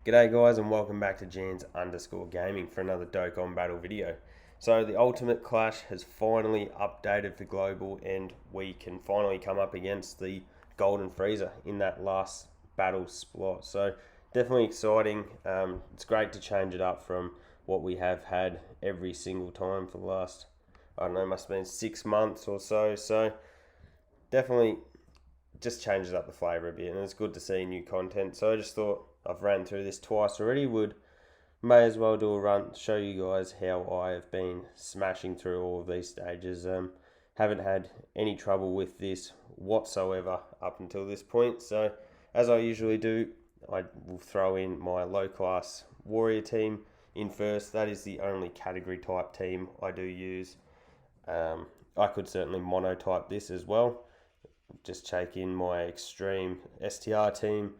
G'day guys and welcome back to Jans_gaming for another Dokkan battle video. So the Ultimate Clash has finally updated for global and we can finally come up against the Golden Frieza in that last battle spot. So definitely exciting. It's great to change it up from what we have had every single time for the last, I don't know, must have been 6 months or so. So definitely just changes up the flavour a bit and it's good to see new content. So I just thought, I've ran through this twice already, may as well do a run, show you guys how I have been smashing through all of these stages. Haven't had any trouble with this whatsoever up until this point. So as I usually do, I will throw in my low class warrior team in first. That is the only category type team I do use. I could certainly monotype this as well, just take in my extreme STR team,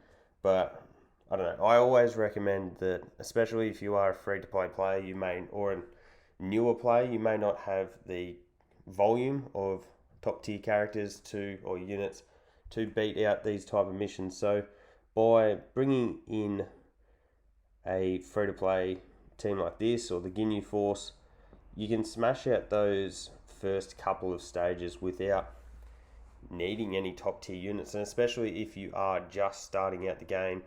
but I don't know. I always recommend that, especially if you are a free-to-play player, or a newer player, you may not have the volume of top-tier characters or units to beat out these type of missions. So by bringing in a free-to-play team like this or the Ginyu Force, you can smash out those first couple of stages without needing any top-tier units, and especially if you are just starting out the game,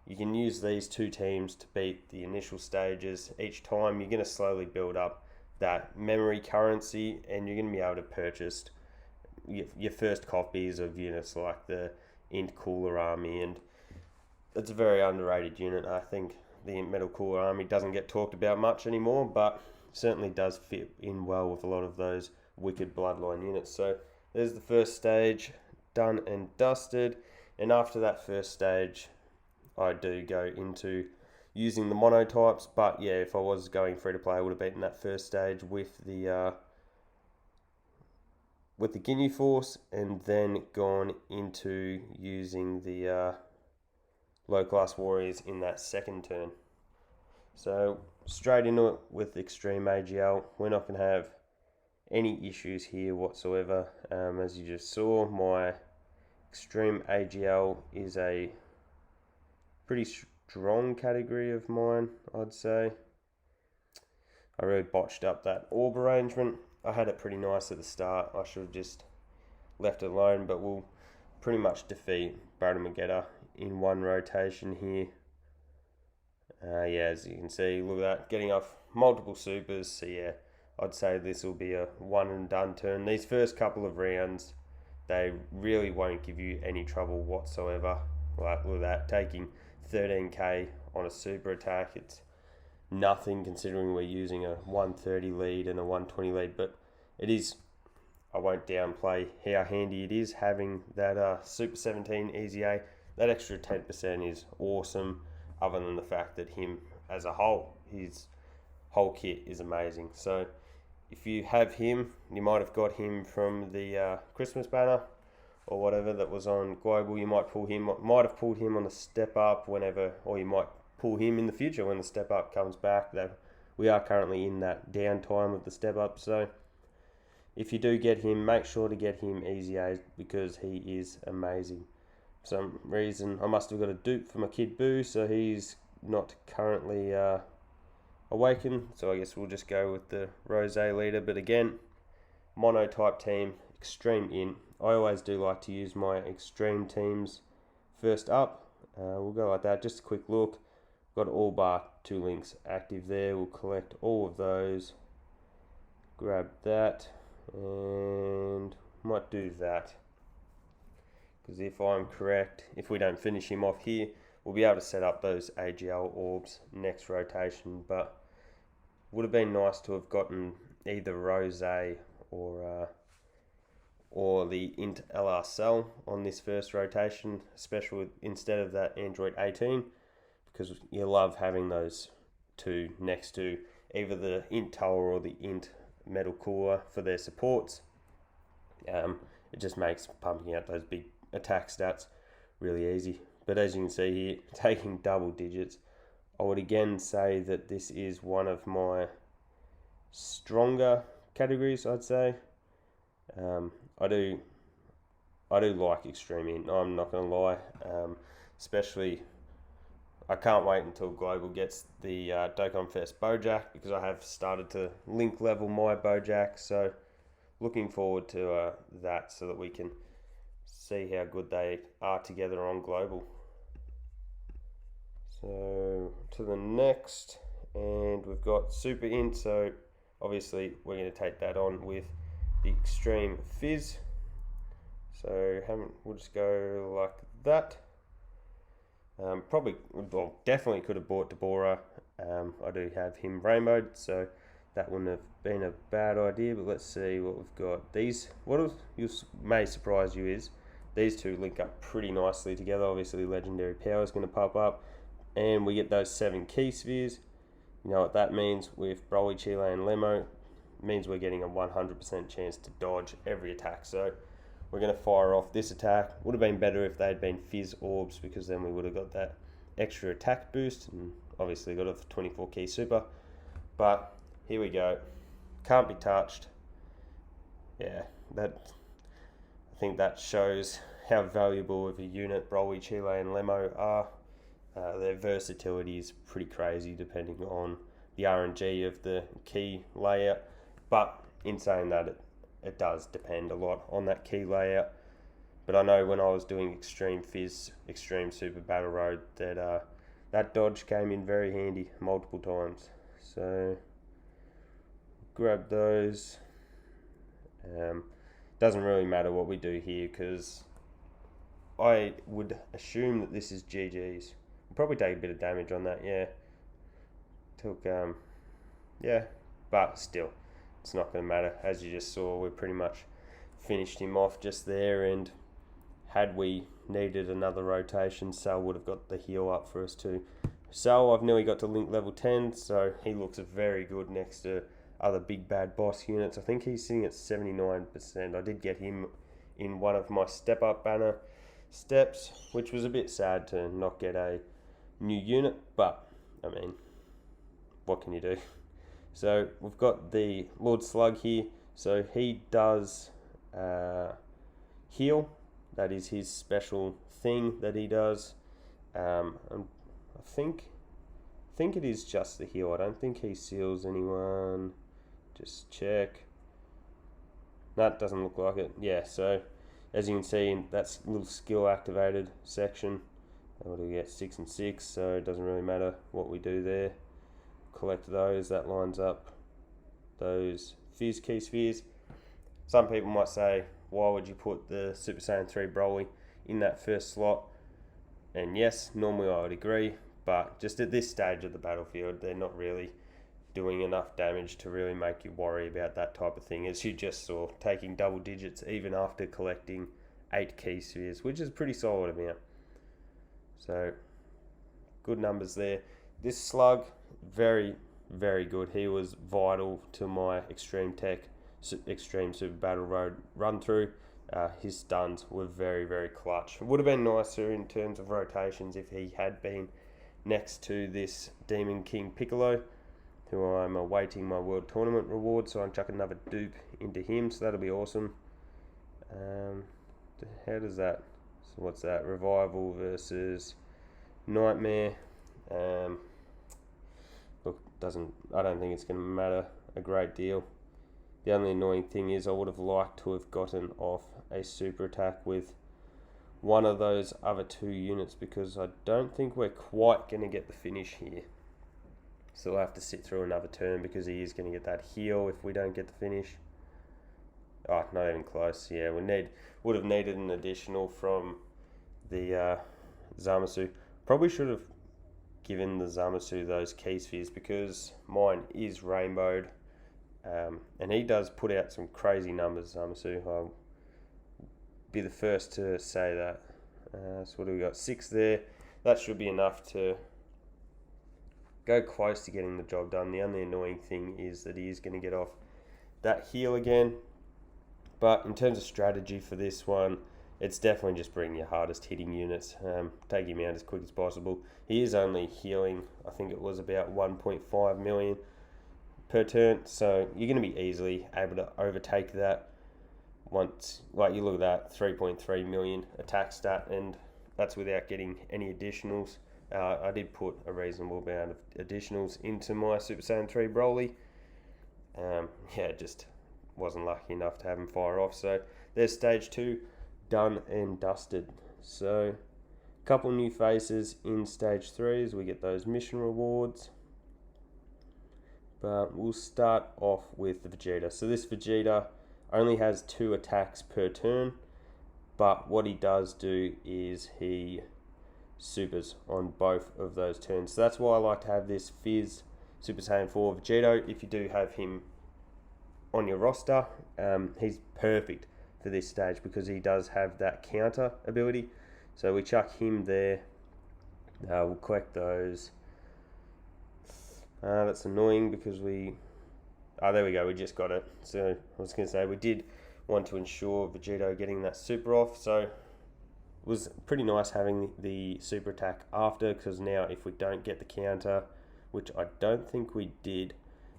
you can use these two teams to beat the initial stages. Each time you're going to slowly build up that memory currency and you're going to be able to purchase your first copies of units like the Int Cooler Army, and it's a very underrated unit. I think the Int Metal Cooler Army doesn't get talked about much anymore, but certainly does fit in well with a lot of those wicked bloodline units. So there's the first stage done and dusted, and after that first stage I do go into using the monotypes. But yeah, if I was going free to play, I would have beaten that first stage with the Ginyu Force, and then gone into using the low class warriors in that second turn. So straight into it with extreme AGL. We're not going to have any issues here whatsoever. As you just saw, my extreme AGL is a pretty strong category of mine, I'd say. I really botched up that orb arrangement. I had it pretty nice at the start. I should have just left it alone, but we'll pretty much defeat Magetta in one rotation here. Yeah, as you can see, look at that, getting off multiple supers. So yeah, I'd say this will be a one and done turn. These first couple of rounds, they really won't give you any trouble whatsoever. Like, look at that, taking 13k on a super attack. It's nothing considering we're using a 130 lead and a 120 lead, but it is, I won't downplay how handy it is having that Super 17 Easy A. That extra 10% is awesome, other than the fact that him as a whole, his whole kit is amazing. So if you have him, you might have got him from the Christmas banner or whatever that was on global. You might have pulled him on the step up whenever, or you might pull him in the future when the step up comes back. That we are currently in that downtime of the step up. So if you do get him, make sure to get him Easy A, because he is amazing. For some reason I must have got a dupe for my kid Boo, so he's not currently awakened. So I guess we'll just go with the Rose leader. But again, monotype team, extreme int. I always do like to use my extreme teams first up. We'll go like that. Just a quick look. Got all bar 2 links active there. We'll collect all of those. Grab that. And might do that. Because if I'm correct, if we don't finish him off here, we'll be able to set up those AGL orbs next rotation. But would have been nice to have gotten either Rose or the Int LR Cell on this first rotation, especially instead of that Android 18, because you love having those two next to either the Int Tower or the Int Metal Cooler for their supports. It just makes pumping out those big attack stats really easy. But as you can see here, taking double digits, I would again say that this is one of my stronger categories, I'd say. I do like extreme int, I'm not going to lie, especially I can't wait until Global gets the Dokkan Fest Bojack, because I have started to link level my Bojack. So looking forward to that, so that we can see how good they are together on Global. So to the next, and we've got Super Int. So obviously we're going to take that on with the Extreme Fizz. So we'll just go like that. Definitely could have bought Deborah. I do have him rainbowed, so that wouldn't have been a bad idea. But let's see what we've got. May surprise you is these two link up pretty nicely together. Obviously, Legendary Power is going to pop up, and we get those 7 key spheres. You know what that means with Broly, Chile, and Lemo? It means we're getting a 100% chance to dodge every attack. So we're going to fire off this attack. Would have been better if they had been Fizz Orbs, because then we would have got that extra attack boost, and obviously got a 24 key super. But here we go. Can't be touched. Yeah, I think that shows how valuable of a unit Broly, Chile, and Lemo are. Their versatility is pretty crazy depending on the RNG of the key layout. But in saying that, it does depend a lot on that key layout. But I know when I was doing Extreme Fizz, Extreme Super Battle Road, that dodge came in very handy multiple times. So grab those. Doesn't really matter what we do here, because I would assume that this is GG's. We'll probably take a bit of damage on that, yeah. But still, it's not going to matter. As you just saw, we pretty much finished him off just there, and had we needed another rotation, Cell would have got the heal up for us too. Cell, I've nearly got to link level 10, so he looks very good next to other big bad boss units. I think he's sitting at 79%. I did get him in one of my step up banner steps, which was a bit sad to not get a new unit, but I mean, what can you do? So we've got the Lord Slug here. So he does heal. That is his special thing that he does. And I think it is just the heal. I don't think he seals anyone. Just check. That doesn't look like it. Yeah, so as you can see, that's a little skill activated section. What do we get? 6 and 6, so it doesn't really matter what we do there. Collect those. That lines up those Fizz key spheres. Some people might say, why would you put the Super Saiyan 3 Broly in that first slot? And yes, normally I would agree, but just at this stage of the battlefield, they're not really doing enough damage to really make you worry about that type of thing. As you just saw, taking double digits even after collecting 8 key spheres, which is a pretty solid amount. So good numbers there. This Slug, very, very good. He was vital to my Extreme Super Battle Road run through. His stuns were very, very clutch. It would have been nicer in terms of rotations if he had been next to this Demon King Piccolo, who I'm awaiting my World Tournament reward, so I'll chuck another dupe into him, so that'll be awesome. How does that... So what's that? Revival versus Nightmare. Look, I don't think it's going to matter a great deal. The only annoying thing is I would have liked to have gotten off a super attack with one of those other 2 units, because I don't think we're quite going to get the finish here. So we'll have to sit through another turn, because he is going to get that heal if we don't get the finish. Oh, not even close. Yeah, would have needed an additional from the Zamasu. Probably should have given the Zamasu those key spheres, because mine is rainbowed. And he does put out some crazy numbers, Zamasu. I'll be the first to say that. So what do we got? 6 there. That should be enough to go close to getting the job done. The only annoying thing is that he is going to get off that heal again. But in terms of strategy for this one, it's definitely just bring your hardest hitting units. Take him out as quick as possible. He is only healing, I think it was about 1.5 million per turn. So you're going to be easily able to overtake that. Once, like you look at that, 3.3 million attack stat, and that's without getting any additionals. I did put a reasonable amount of additionals into my Super Saiyan 3 Broly. Yeah, just wasn't lucky enough to have him fire off. So there's stage 2 done and dusted. So a couple new faces in stage 3 as we get those mission rewards. But we'll start off with the Vegeta. So this Vegeta only has 2 attacks per turn, but what he does do is he supers on both of those turns. So that's why I like to have this Fizz Super Saiyan 4 Vegeta. If you do have him on your roster, he's perfect for this stage because he does have that counter ability. So we chuck him there. We'll collect those. That's annoying because there we go, we just got it. So I was going to say, we did want to ensure Vegeta getting that super off, so it was pretty nice having the super attack after, because now if we don't get the counter, which I don't think we did,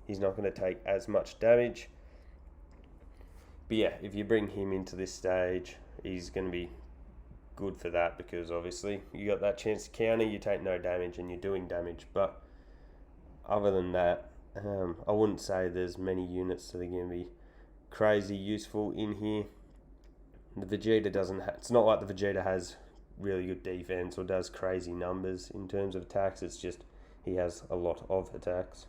he's not going to take as much damage. But yeah, if you bring him into this stage, he's going to be good for that, because obviously you got that chance to counter, you take no damage and you're doing damage. But other than that, I wouldn't say there's many units that are going to be crazy useful in here. The Vegeta doesn't it's not like the Vegeta has really good defense or does crazy numbers in terms of attacks. It's just he has a lot of attacks.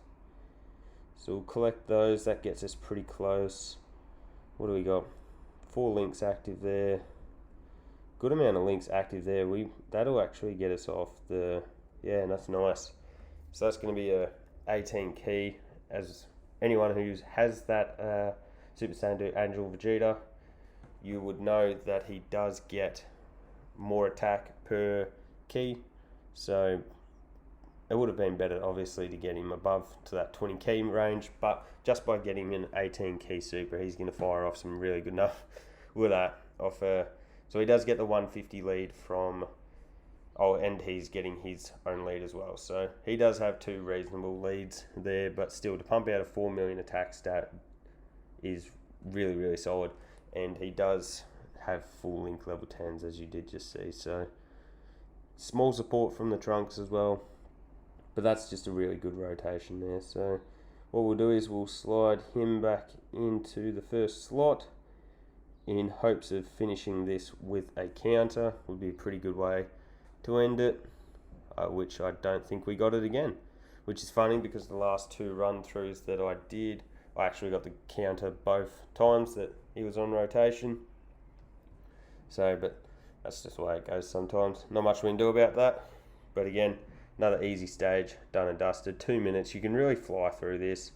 So we'll collect those. That gets us pretty close. What do we got? 4 links active there. Good amount of links active there. That'll actually get us off the... Yeah, that's nice. So that's going to be a 18 key. As anyone who has that Super Saiyan 2 Angel Vegeta, you would know that he does get more attack per key. So it would have been better, obviously, to get him above to that 20 key range. But just by getting an 18 key super, he's going to fire off some really good enough with that. So he does get the 150 lead from... Oh, and he's getting his own lead as well. So he does have 2 reasonable leads there, but still, to pump out a 4 million attack stat is really, really solid. And he does have full link level 10s, as you did just see. So small support from the Trunks as well. But that's just a really good rotation there. So what we'll do is we'll slide him back into the first slot in hopes of finishing this with a counter. Would be a pretty good way to end it, which I don't think we got it again, which is funny because the last 2 run-throughs that I did, I actually got the counter both times that he was on rotation. So, but that's just the way it goes sometimes. Not much we can do about that. But again, another easy stage, done and dusted. 2 minutes, you can really fly through this.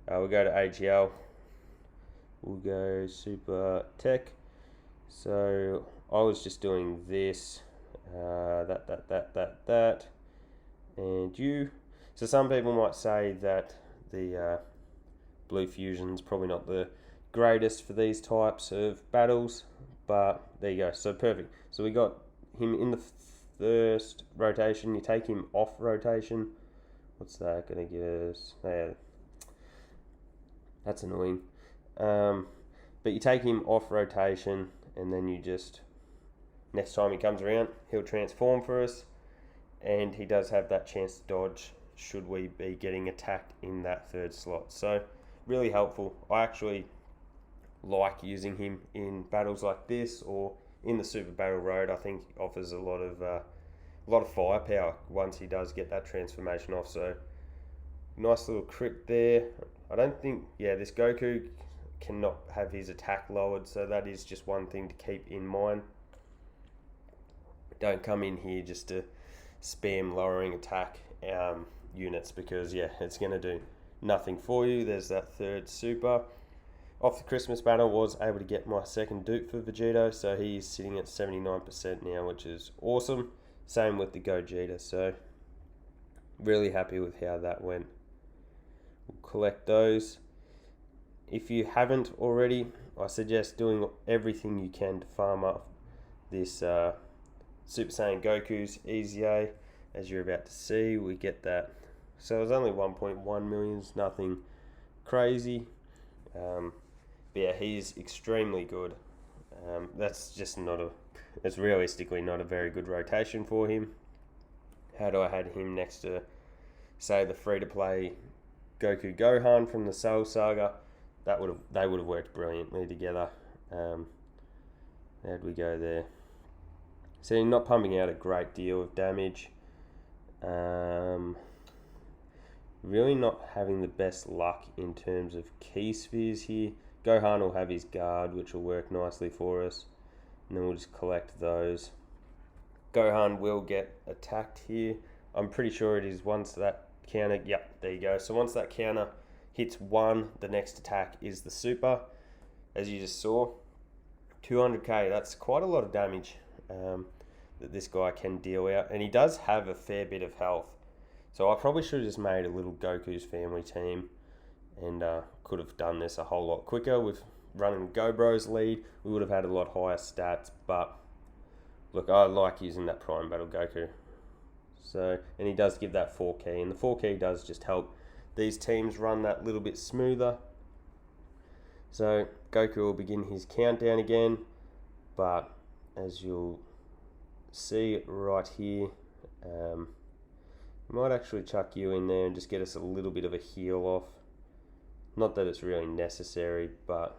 We'll go to AGL. We'll go Super Tech. So I was just doing this. That, and you. So some people might say that the Blue Fusion's probably not the greatest for these types of battles, but there you go. So perfect. So we got him in the first rotation. You take him off rotation. What's that going to give us? That's annoying. But you take him off rotation, and then you just... Next time he comes around, he'll transform for us, and he does have that chance to dodge should we be getting attacked in that 3rd slot. So really helpful. I actually like using him in battles like this or in the Super Battle Road. I think he offers a lot of firepower once he does get that transformation off. So nice little crit there. I don't think, this Goku cannot have his attack lowered, so that is just one thing to keep in mind. Don't come in here just to spam lowering attack units, because it's going to do nothing for you. There's that 3rd super. Off the Christmas banner, was able to get my 2nd dupe for Vegeta, so he's sitting at 79% now, which is awesome. Same with the Gogeta, so really happy with how that went. We'll collect those. If you haven't already, I suggest doing everything you can to farm up this Super Saiyan Goku's EZA. As you're about to see, we get that. So it was only 1.1 million, nothing crazy. But yeah, he's extremely good. That's just not it's realistically not a very good rotation for him. had I had him next to, say, the free-to-play Goku Gohan from the Cell Saga, they would have worked brilliantly together. How'd we go there? So you're not pumping out a great deal of damage. Really not having the best luck in terms of key spheres here. Gohan will have his guard, which will work nicely for us. And then we'll just collect those. Gohan will get attacked here. I'm pretty sure it is once that counter... Yep, there you go. So once that counter hits 1, the next attack is the super. As you just saw, 200k. That's quite a lot of damage that this guy can deal out. And he does have a fair bit of health. So I probably should have just made a little Goku's family team and could have done this a whole lot quicker with running Go Bros lead. We would have had a lot higher stats, but look, I like using that Prime Battle Goku. So, and he does give that 4 key, and the 4 key does just help these teams run that little bit smoother. So Goku will begin his countdown again, but as you'll see right here, might actually chuck you in there and just get us a little bit of a heal off. Not that it's really necessary, but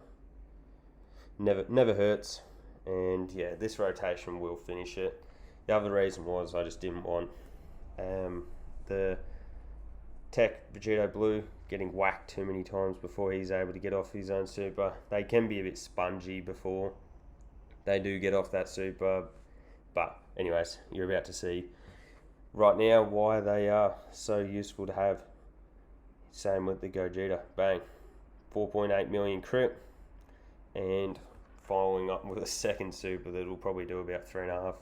never hurts. And yeah, this rotation will finish it. The other reason was I just didn't want the Tech Vegito Blue getting whacked too many times before he's able to get off his own super. They can be a bit spongy before they do get off that super. But anyways, you're about to see right now why they are so useful to have. Same with the Gogeta. Bang. 4.8 million crit. And following up with a second super that will probably do about 3.5.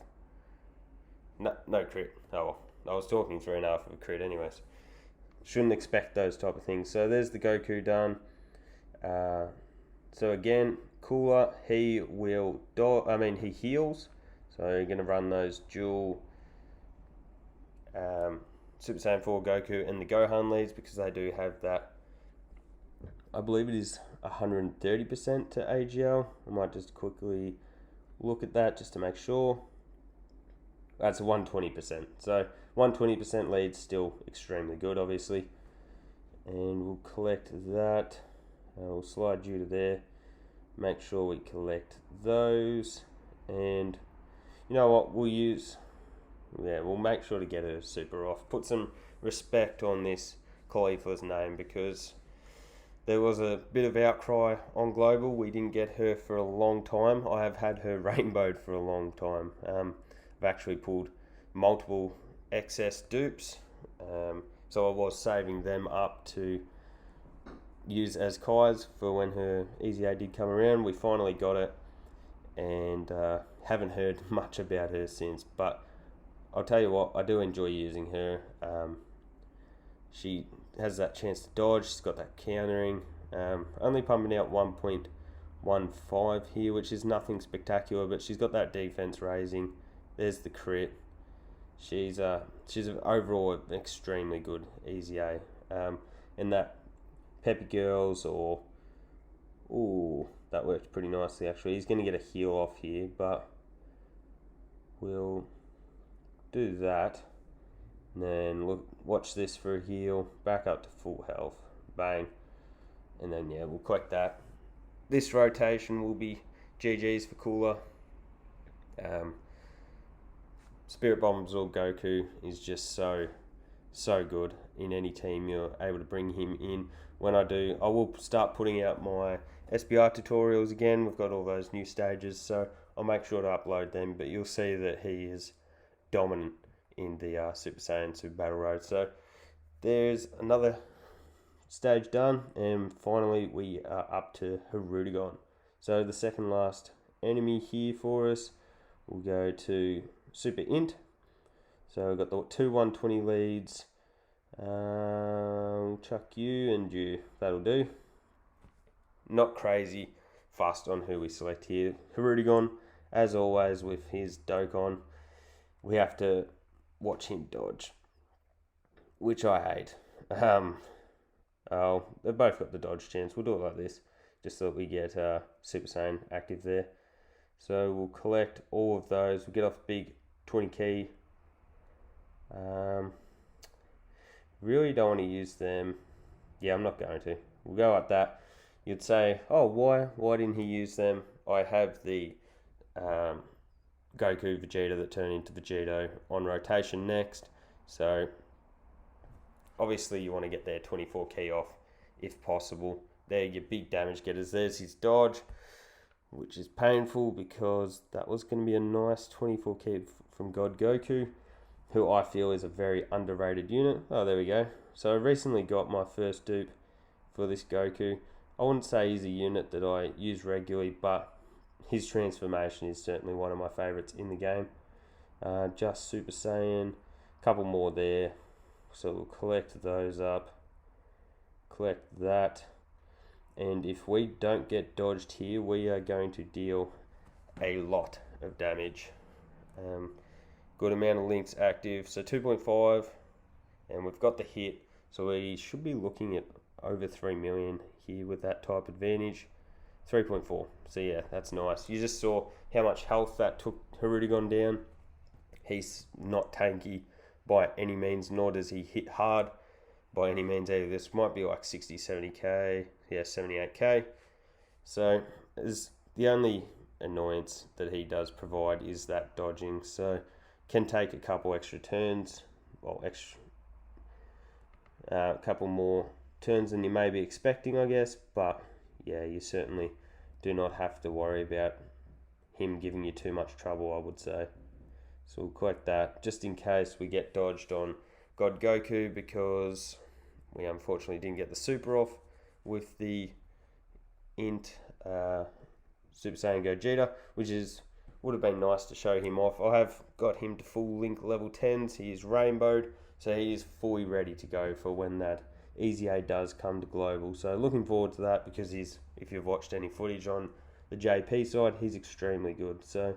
No crit. Oh well. I was talking 3.5 of a crit anyways. Shouldn't expect those type of things. So there's the Goku done. So again, Cooler, he will he heals. So you're going to run those dual Super Saiyan 4 Goku and the Gohan leads because they do have that. I believe it is 130% to AGL. I might just quickly look at that just to make sure. That's 120%. So 120% lead still extremely good, obviously. And we'll collect that. We'll slide you to there. Make sure we collect those. And you know what? We'll make sure to get a super off. Put some respect on this cauliflower's name because there was a bit of outcry on Global. We didn't get her for a long time. I have had her rainbowed for a long time. I've actually pulled multiple excess dupes. So I was saving them up to use as Kai's for when her EZA did come around. We finally got it and haven't heard much about her since. But I'll tell you what, I do enjoy using her. She has that chance to dodge. She's got that countering. Only pumping out 1.15 here, which is nothing spectacular, but she's got that defense raising. There's the crit. She's overall extremely good EZA. And that Peppy Girls that worked pretty nicely actually. He's going to get a heal off here, but we'll do that. And then watch this for a heal. Back up to full health. Bang. And then yeah, we'll collect that. This rotation will be GG's for Cooler. Spirit Bomb Absorb Goku is just so good in any team. You're able to bring him in. When I do, I will start putting out my SBR tutorials again. We've got all those new stages, so I'll make sure to upload them. But you'll see that he is dominant in the Super Saiyan Super Battle Road. So there's another stage done, and finally we are up to Hirudegon. So the second last enemy here for us, we'll go to Super Int. So we've got the two 120 leads. We'll chuck you and you. That'll do. Not crazy fussed on who we select here. Hirudegon, as always with his Dokkan, we have to watch him dodge, which I hate. They've both got the dodge chance. We'll do it like this, just so that we get Super Saiyan active there. So we'll collect all of those. We'll get off big 20 key Really don't want to use them. Yeah, I'm not going to. We'll go like that. You'd say, oh, why didn't he use them? I have the Goku Vegeta that turned into Vegito on rotation next. So obviously you want to get their 24 key off if possible. They're your big damage getters. There's his dodge, which is painful because that was going to be a nice 24 key from God Goku, who I feel is a very underrated unit. Oh, there we go. So I recently got my first dupe for this Goku. I wouldn't say he's a unit that I use regularly, but his transformation is certainly one of my favourites in the game. Just Super Saiyan, a couple more there. So we'll collect those up. Collect that. And if we don't get dodged here, we are going to deal a lot of damage. Good amount of links active. So 2.5. And we've got the hit. So we should be looking at over 3 million here with that type advantage. 3.4. So yeah, that's nice. You just saw how much health that took Hirudegon down. He's not tanky by any means, nor does he hit hard by any means either. This might be like 60, 70k. Yeah, 78k. So is the only annoyance that he does provide is that dodging. So can take a couple extra turns. Well, a couple more turns than you may be expecting, I guess. But yeah, you certainly do not have to worry about him giving you too much trouble, I would say. So we'll collect that just in case we get dodged on God Goku, because we unfortunately didn't get the super off with the int Super Saiyan Gogeta, which would have been nice to show him off. I have got him to full link level 10s. He is rainbowed, so he is fully ready to go for when that Easy A does come to global. So looking forward to that, because if you've watched any footage on the JP side, he's extremely good. So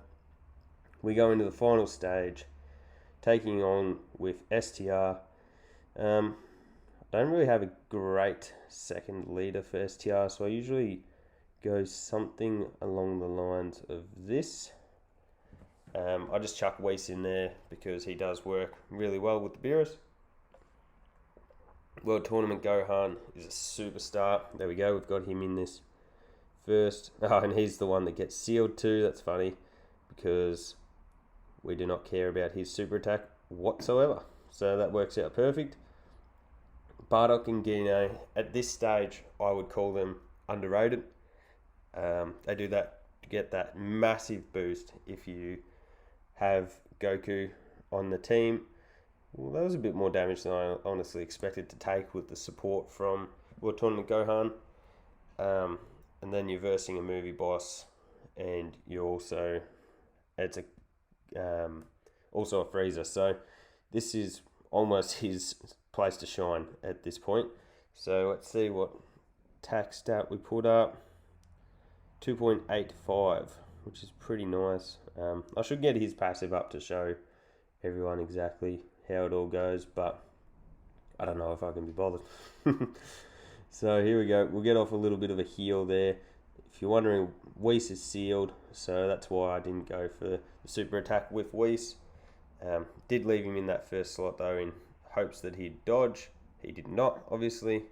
we go into the final stage, taking on with STR. Don't really have a great second leader for STR, so I usually go something along the lines of this. I just chuck Whis in there because he does work really well with the Beerus. World Tournament Gohan is a superstar. There we go, we've got him in this first. Oh, and he's the one that gets sealed too. That's funny, because we do not care about his super attack whatsoever. So that works out perfect. Bardock and Gino, at this stage, I would call them underrated. They do that to get that massive boost if you have Goku on the team. Well, that was a bit more damage than I honestly expected to take with the support from World Tournament Gohan. And then you're versing a movie boss, and you also, it's also a Frieza. So this is almost his place to shine at this point. So let's see what attack stat we put up. 2.85, which is pretty nice. I should get his passive up to show everyone exactly how it all goes, but I don't know if I can be bothered. So here we go. We'll get off a little bit of a heal there. If you're wondering, Whis is sealed, so that's why I didn't go for the super attack with Whis. Did leave him in that first slot though, in hopes that he'd dodge. He did not, obviously.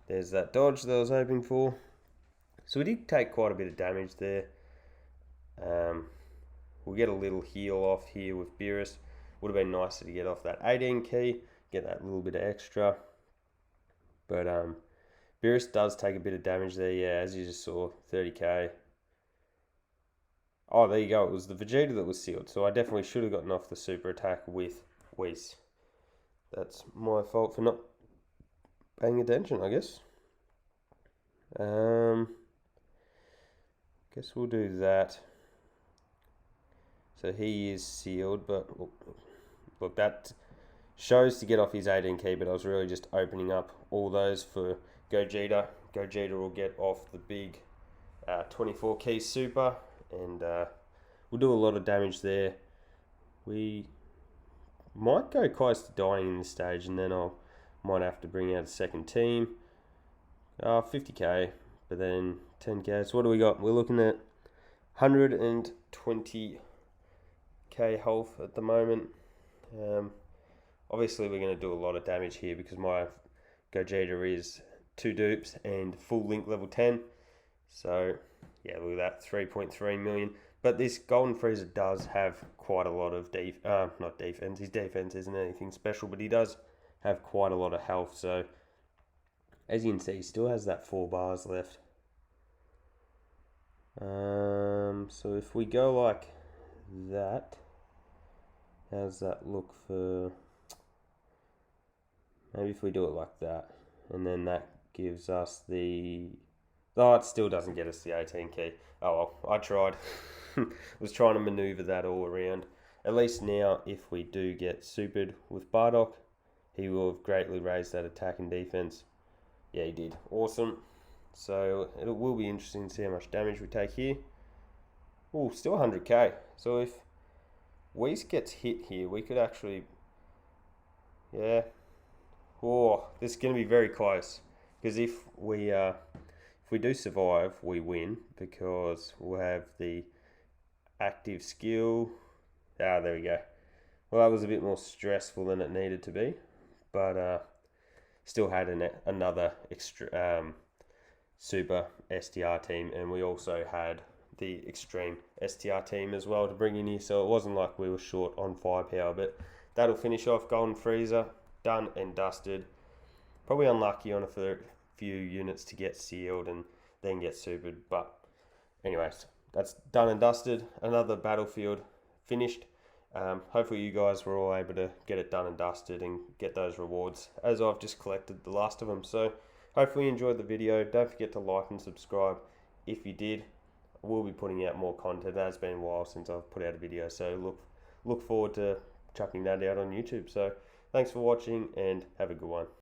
There's that dodge that I was hoping for. So we did take quite a bit of damage there. We'll get a little heal off here with Beerus. Would have been nicer to get off that 18 key, get that little bit of extra. But Beerus does take a bit of damage there, yeah, as you just saw, 30k. Oh, there you go, it was the Vegeta that was sealed, so I definitely should have gotten off the super attack with Whis. That's my fault for not paying attention, I guess. Guess we'll do that. So he is sealed, but look, that shows to get off his 18 key, but I was really just opening up all those for Gogeta. Gogeta will get off the big 24 key super, and we'll do a lot of damage there. We might go close to dying in this stage, and then might have to bring out a second team. 50k, but then 10k. So what do we got? We're looking at 120k health at the moment. Obviously, we're going to do a lot of damage here because my Gogeta is 2 dupes and full link level 10. So, yeah, look at that, 3.3 million. But this Golden Frieza does have quite a lot of not defense. His defense isn't anything special, but he does have quite a lot of health. So, as you can see, he still has that 4 bars left. So if we go like that, how's that look for... Maybe if we do it like that, and then that gives us the... Oh, it still doesn't get us the 18 key. Oh well, I tried. Was trying to maneuver that all around. At least now, if we do get supered with Bardock, he will have greatly raised that attack and defense. Yeah, he did. Awesome. So it will be interesting to see how much damage we take here. Oh, still 100k. So if Whis gets hit here, we could actually... Yeah. Oh, this is going to be very close. Because if we do survive, we win. Because we'll have the active skill. Ah, there we go. Well, that was a bit more stressful than it needed to be. But still had another extra super STR team. And we also had the extreme STR team as well to bring in here. So it wasn't like we were short on firepower. But that'll finish off Golden Frieza. Done and dusted. Probably unlucky on a few units to get sealed and then get supered. But anyways, that's done and dusted. Another battlefield finished. Hopefully you guys were all able to get it done and dusted and get those rewards as I've just collected the last of them. So hopefully you enjoyed the video. Don't forget to like and subscribe if you did. We'll be putting out more content. It has been a while since I've put out a video. So look forward to chucking that out on YouTube. So thanks for watching and have a good one.